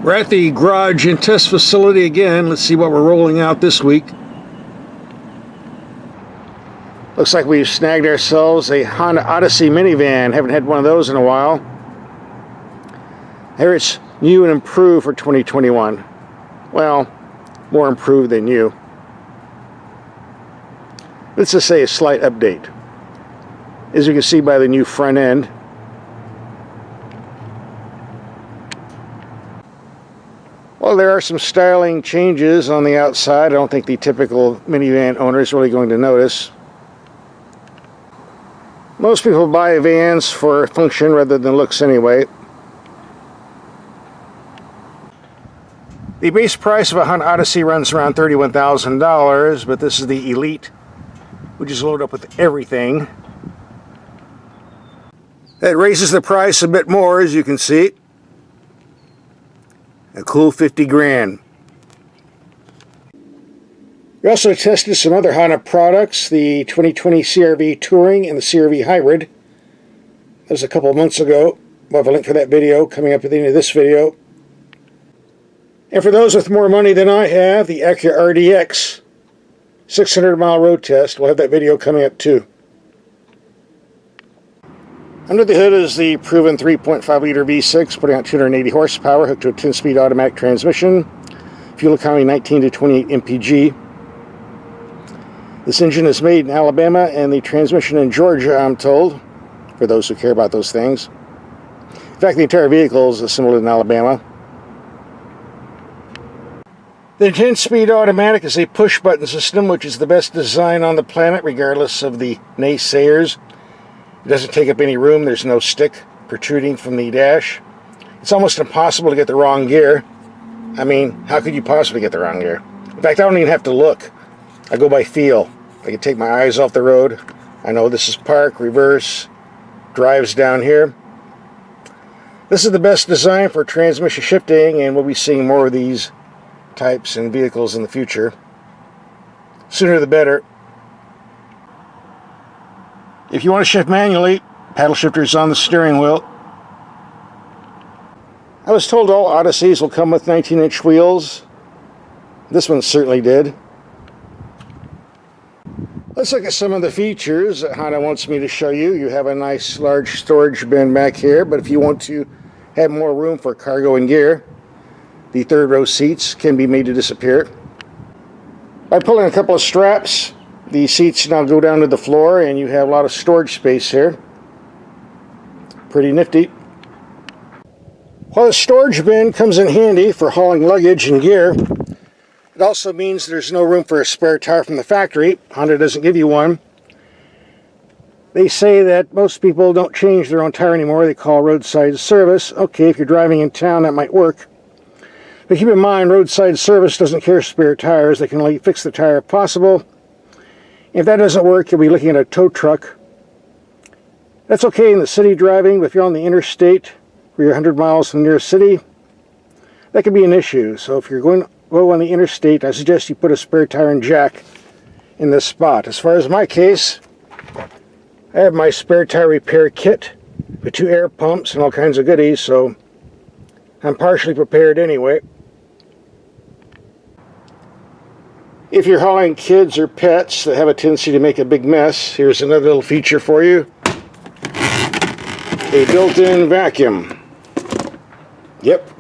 We're at the garage and test facility again. Let's see what we're rolling out this week. Looks like we've snagged ourselves a Honda Odyssey Minivan. Haven't had one of those in a while. Here it's new and improved for 2021. Well, more improved than new. Let's just say a slight update. As you can see by the new front end. Well, there are some styling changes on the outside. I don't think the typical minivan owner is really going to notice. Most people buy vans for function rather than looks anyway. The base price of a Honda Odyssey runs around $31,000, but this is the Elite, which is loaded up with everything. That raises the price a bit more, as you can see. A cool 50 grand. We also tested some other Honda products, the 2020 CR-V Touring and the CR-V Hybrid. That was a couple of months ago. We'll have a link for that video coming up at the end of this video. And for those with more money than I have, the Acura RDX 600-mile road test. We'll have that video coming up too. Under the hood is the proven 3.5-liter V6, putting out 280 horsepower, hooked to a 10-speed automatic transmission. Fuel economy 19 to 28 mpg. This engine is made in Alabama and the transmission in Georgia, I'm told, for those who care about those things. In fact, the entire vehicle is assembled in Alabama. The 10-speed automatic is a push-button system, which is the best design on the planet, regardless of the naysayers. It doesn't take up any room. There's no stick protruding from the dash. It's almost impossible to get the wrong gear. I mean, how could you possibly get the wrong gear? In fact, I don't even have to look. I go by feel. I can take my eyes off the road. I know this is park, reverse, drives down here. This is the best design for transmission shifting, and we'll be seeing more of these types in vehicles in the future. Sooner the better. If you want to shift manually, paddle shifter is on the steering wheel. I was told all Odysseys will come with 19-inch wheels. This one certainly did. Let's look at some of the features that Honda wants me to show you. You have a nice large storage bin back here, but if you want to have more room for cargo and gear, the third row seats can be made to disappear. By pulling a couple of straps, the seats now go down to the floor and you have a lot of storage space here. Pretty nifty. While the storage bin comes in handy for hauling luggage and gear, it also means there's no room for a spare tire from the factory. Honda doesn't give you one. They say that most people don't change their own tire anymore. They call roadside service. Okay, if you're driving in town, that might work. But keep in mind, roadside service doesn't carry spare tires. They can only fix the tire if possible. If that doesn't work, you'll be looking at a tow truck. That's okay in the city driving, but if you're on the interstate, where you're 100 miles from the nearest city, that could be an issue. So if you're going to go on the interstate, I suggest you put a spare tire and jack in this spot. As far as my case, I have my spare tire repair kit with 2 air pumps and all kinds of goodies, so I'm partially prepared anyway. If you're hauling kids or pets that have a tendency to make a big mess, here's another little feature for you. A built-in vacuum. Yep.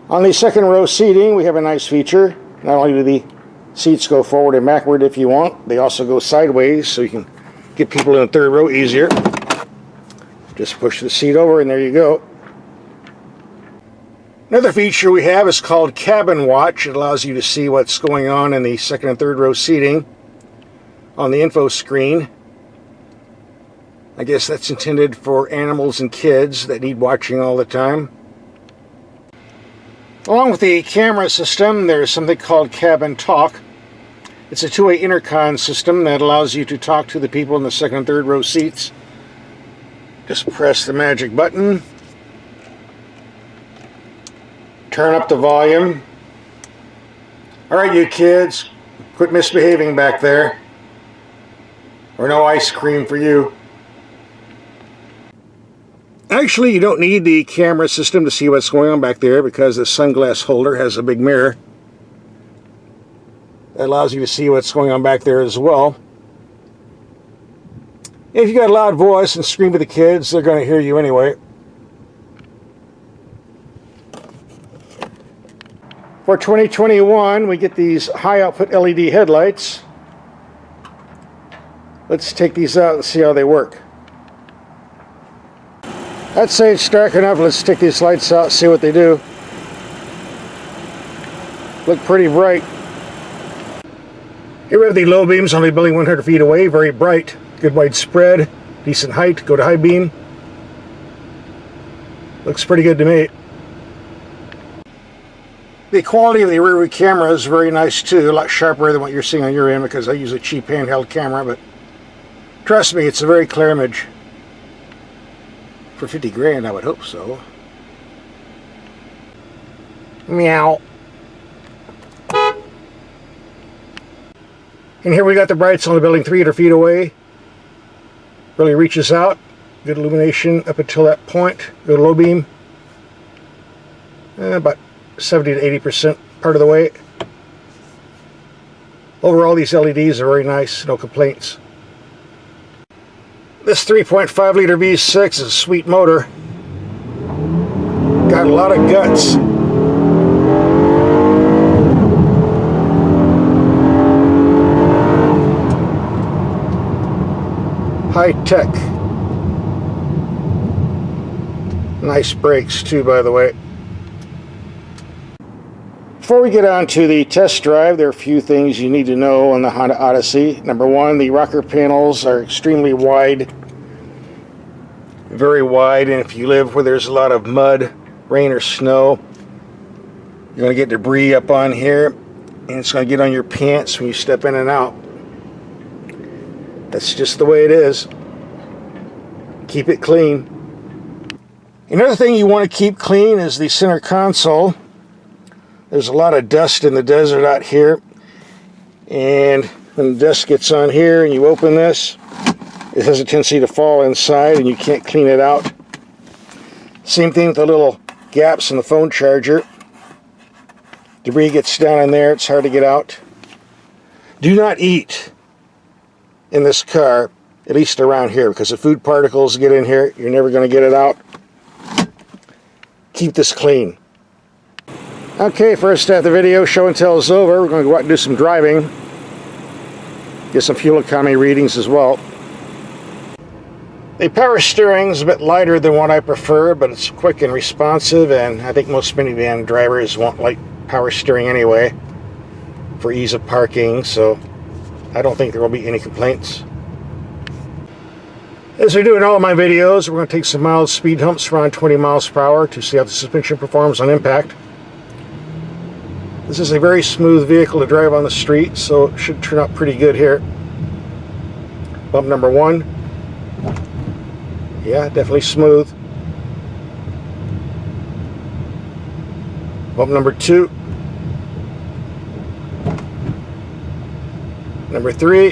On the second row seating, we have a nice feature. Not only do the seats go forward and backward if you want, they also go sideways so you can get people in the third row easier. Just push the seat over and there you go. Another feature we have is called Cabin Watch. It allows you to see what's going on in the second and third row seating on the info screen. I guess that's intended for animals and kids that need watching all the time. Along with the camera system, there's something called Cabin Talk. It's a two-way intercom system that allows you to talk to the people in the second and third row seats. Just press the magic button. Turn up the volume. Alright, you kids, quit misbehaving back there, or no ice cream for you. Actually, you don't need the camera system to see what's going on back there because the sunglass holder has a big mirror that allows you to see what's going on back there as well. If you got a loud voice and scream at the kids, they're going to hear you anyway. For 2021, we get these high output LED headlights. Let's take these out and see how they work. I'd say it's dark enough. Let's take these lights out, see what they do. Look pretty bright. Here we have the low beams only building 100 feet away, very bright, good widespread, decent height, go to high beam. Looks pretty good to me. The quality of the rear view camera is very nice too, a lot sharper than what you're seeing on your end because I use a cheap handheld camera, but trust me, it's a very clear image. For 50 grand, I would hope so. Meow. And here we got the brights on the building 300 feet away. Really reaches out. Good illumination up until that point. Good low beam. About 70 to 80% part of the way. Overall, these LEDs are very nice. No complaints. This 3.5 liter V6 is a sweet motor. Got a lot of guts. High tech. Nice brakes too, by the way. Before we get on to the test drive, there are a few things you need to know on the Honda Odyssey. Number one, the rocker panels are extremely wide. Very wide, and if you live where there's a lot of mud, rain, or snow, you're going to get debris up on here, and it's going to get on your pants when you step in and out. That's just the way it is. Keep it clean. Another thing you want to keep clean is the center console. There's a lot of dust in the desert out here, and when the dust gets on here and you open this, it has a tendency to fall inside and you can't clean it out. Same thing with the little gaps in the phone charger. Debris gets down in there, it's hard to get out. Do not eat in this car, at least around here, because if food particles get in here, you're never going to get it out. Keep this clean. Okay, first half of the video, show and tell is over. We're going to go out and do some driving. Get some fuel economy readings as well. The power steering is a bit lighter than what I prefer, but it's quick and responsive, and I think most minivan drivers won't like power steering anyway for ease of parking, so I don't think there will be any complaints. As we do in all of my videos, we're going to take some mild speed humps around 20 miles per hour to see how the suspension performs on impact. This is a very smooth vehicle to drive on the street, so it should turn out pretty good here. Bump number one. Yeah, definitely smooth. Bump number two. Number three.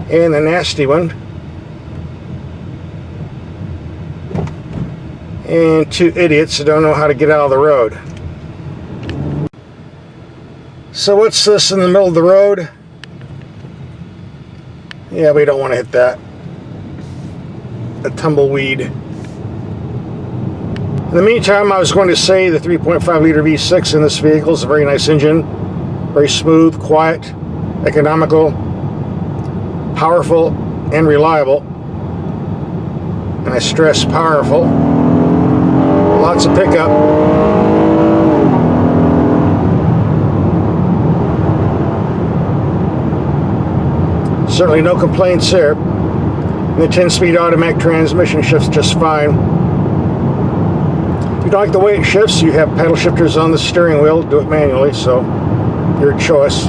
And the nasty one. And two idiots that don't know how to get out of the road. So what's this in the middle of the road? Yeah, we don't want to hit that. A tumbleweed. In the meantime, I was going to say the 3.5 liter V6 in this vehicle is a very nice engine. Very smooth, quiet, economical, powerful, and reliable. And I stress powerful. Lots of pickup. Certainly no complaints there. And the 10-speed automatic transmission shifts just fine. If you don't like the way it shifts, you have paddle shifters on the steering wheel. Do it manually, so your choice.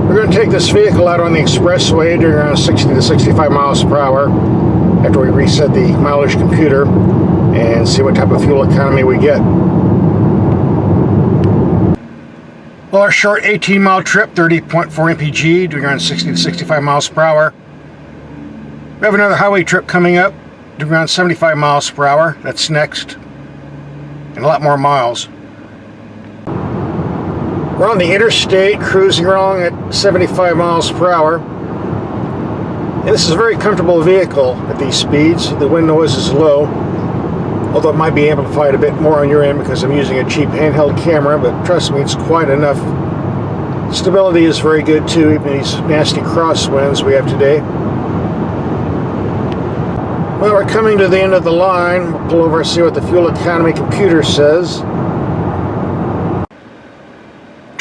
We're going to take this vehicle out on the expressway during around 60 to 65 miles per hour after we reset the mileage computer and see what type of fuel economy we get. Well, our short 18-mile trip, 30.4 mpg, doing around 60 to 65 miles per hour. We have another highway trip coming up, doing around 75 miles per hour. That's next. And a lot more miles. We're on the interstate, cruising along at 75 miles per hour. And this is a very comfortable vehicle at these speeds. The wind noise is low, although it might be amplified a bit more on your end because I'm using a cheap handheld camera, but trust me, it's quite enough. Stability is very good too, even these nasty crosswinds we have today. Well, we're coming to the end of the line. We'll pull over and see what the fuel economy computer says.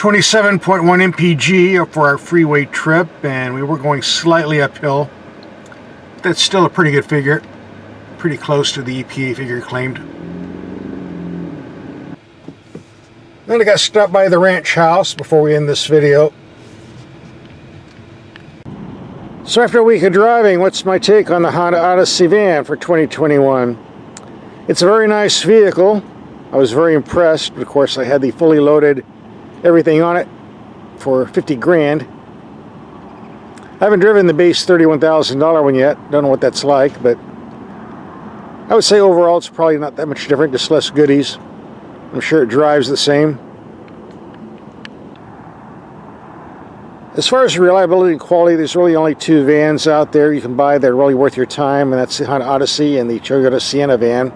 27.1 mpg for our freeway trip, and we were going slightly uphill. That's still a pretty good figure. Pretty close to the EPA figure claimed. Then I got stopped by the ranch house before we end this video. So after a week of driving, what's my take on the Honda Odyssey van for 2021? It's a very nice vehicle. I was very impressed. Of course, I had the fully loaded everything on it for 50 grand. I haven't driven the base $31,000 one yet. Don't know what that's like, but I would say overall it's probably not that much different, just less goodies. I'm sure it drives the same. As far as reliability and quality, there's really only two vans out there you can buy that are really worth your time, and that's the Honda Odyssey and the Toyota Sienna van,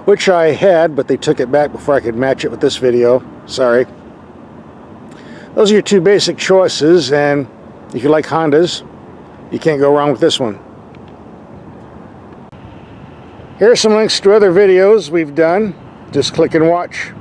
which I had, but they took it back before I could match it with this video. Sorry. Those are your two basic choices, and if you like Hondas, you can't go wrong with this one. Here are some links to other videos we've done. Just click and watch.